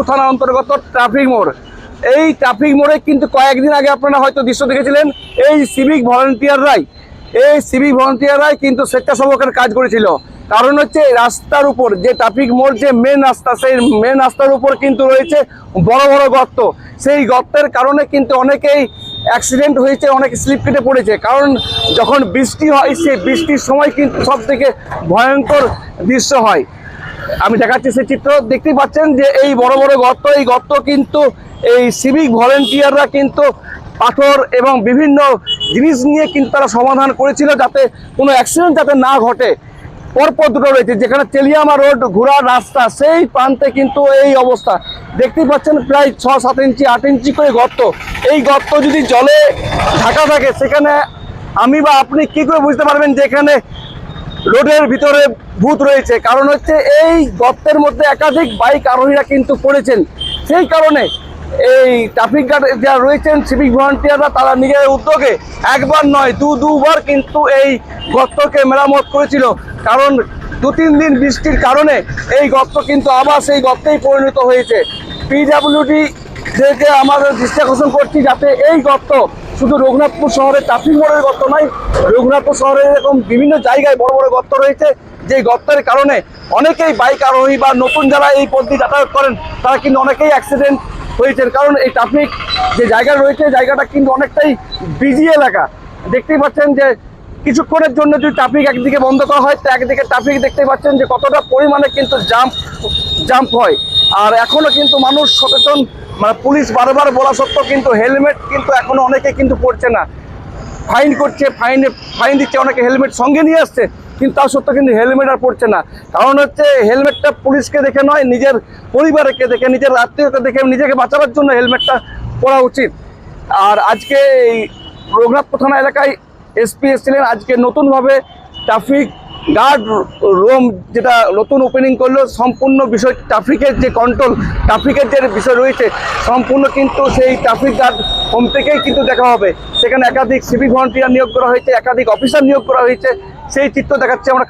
থানা অন্তর্গত ট্রাফিক মোড়। এই ট্রাফিক মোড়ে কিন্তু কয়েকদিন আগে আপনারা হয়তো দৃশ্য দেখেছিলেন, এই সিভিক ভলান্টিয়াররাই কিন্তু স্বেচ্ছাসেবকের কাজ করেছিল। কারণ হচ্ছে রাস্তার উপর যে ট্রাফিক মোড় যে মেন রাস্তা, সেই মেন রাস্তার উপর কিন্তু রয়েছে বড় বড় গর্ত। সেই গর্তের কারণে কিন্তু অনেকেই অ্যাক্সিডেন্ট হয়েছে, অনেক স্লিপ কেটে পড়েছে। কারণ যখন বৃষ্টি হয়, সেই বৃষ্টির সময় কিন্তু সব থেকে ভয়ঙ্কর দৃশ্য হয়। আমি দেখাচ্ছি সেই চিত্র, দেখতেই পাচ্ছেন যে এই বড় বড় গর্ত, এই গর্ত কিন্তু এই সিভিক ভলেন্টিয়াররা কিন্তু পাথর এবং বিভিন্ন জিনিস নিয়ে কিন্তু তারা সমাধান করেছিল, যাতে কোনো অ্যাক্সিডেন্ট যাতে না ঘটে। পরপর দুটো রয়েছে, যেখানে তেলিয়ামা রোড ঘোরার রাস্তা, সেই প্রান্তে কিন্তু এই অবস্থা দেখতেই পাচ্ছেন। প্রায় 6-7 ইঞ্চি 8 ইঞ্চি করে গর্ত। এই গর্ত যদি জলে ঢাকা থাকে, সেখানে আমি বা আপনি কি করে বুঝতে পারবেন যে এখানে রোডের ভিতরে ভূত রয়েছে? কারণ হচ্ছে এই গর্তের মধ্যে একাধিক বাইক আরোহীরা কিন্তু পড়েছেন। সেই কারণে এই ট্রাফিক গার্ড যারা রয়েছেন, সিভিক ভলান্টিয়াররা, তারা নিজের উদ্যোগে একবার নয় দুবার কিন্তু এই গর্তকে মেরামত করেছিল। কারণ 2-3 দিন বৃষ্টির কারণে এই গর্ত কিন্তু আবার সেই গর্তেই পরিণত হয়েছে। পিডব্লিউডি থেকে আমাদের দৃষ্টি আকর্ষণ করছি, যাতে এই গর্ত শুধু রঘুনাথপুর শহরের ট্রাফিক মোড়ের গর্ত নয়, রঘুনাথপুর শহরে এরকম বিভিন্ন জায়গায় বড় বড় গর্ত রয়েছে, যে গর্তের কারণে অনেকেই বাইক আরোহী বা নতুন যারা এই পথ দিয়ে যাতায়াত করেন, তারা কিন্তু অনেকেই অ্যাক্সিডেন্ট হয়েছেন। কারণ এই ট্রাফিক যে জায়গা রয়েছে, জায়গাটা কিন্তু অনেকটাই বিজি এলাকা। দেখতেই পাচ্ছেন যে কিছুক্ষণের জন্য যদি ট্রাফিক একদিকে বন্ধ করা হয়, তো একদিকে ট্রাফিক দেখতে পাচ্ছেন যে কতটা পরিমাণে কিন্তু জাম্প হয়। আর এখনো কিন্তু মানুষ সচেতন, মানে পুলিশ বারবার বলা সত্ত্বেও কিন্তু হেলমেট কিন্তু এখনো অনেকে কিন্তু পড়ছে না। ফাইন করছে, ফাইন দিচ্ছে, অনেকে হেলমেট সঙ্গে নিয়ে আসছে, কিন্তু তার সত্ত্বেও কিন্তু হেলমেট আর পড়ছে না। কারণ হচ্ছে হেলমেটটা পুলিশকে দেখে নয়, নিজের পরিবারকে দেখে, নিজের আত্মীয়কে দেখে নিজেকে বাঁচাবার জন্য হেলমেটটা পরা উচিত। আর আজকে এই রঘুনাথপুর থানা এলাকায় এসপি এসেছিলেন। আজকে নতুনভাবে ট্রাফিক গার্ড রুম যেটা নতুন ওপেনিং করলো, সম্পূর্ণ বিষয় ট্রাফিকের যে কন্ট্রোল, ট্রাফিকের যে বিষয় রয়েছে, সম্পূর্ণ কিন্তু সেই ট্রাফিক গার্ড হোম থেকেই কিন্তু দেখা হবে। সেখানে একাধিক সিভিক ভলান্টিয়ার নিয়োগ করা হয়েছে, একাধিক অফিসার নিয়োগ করা হয়েছে। সেই চিত্র দেখাচ্ছে আমরা।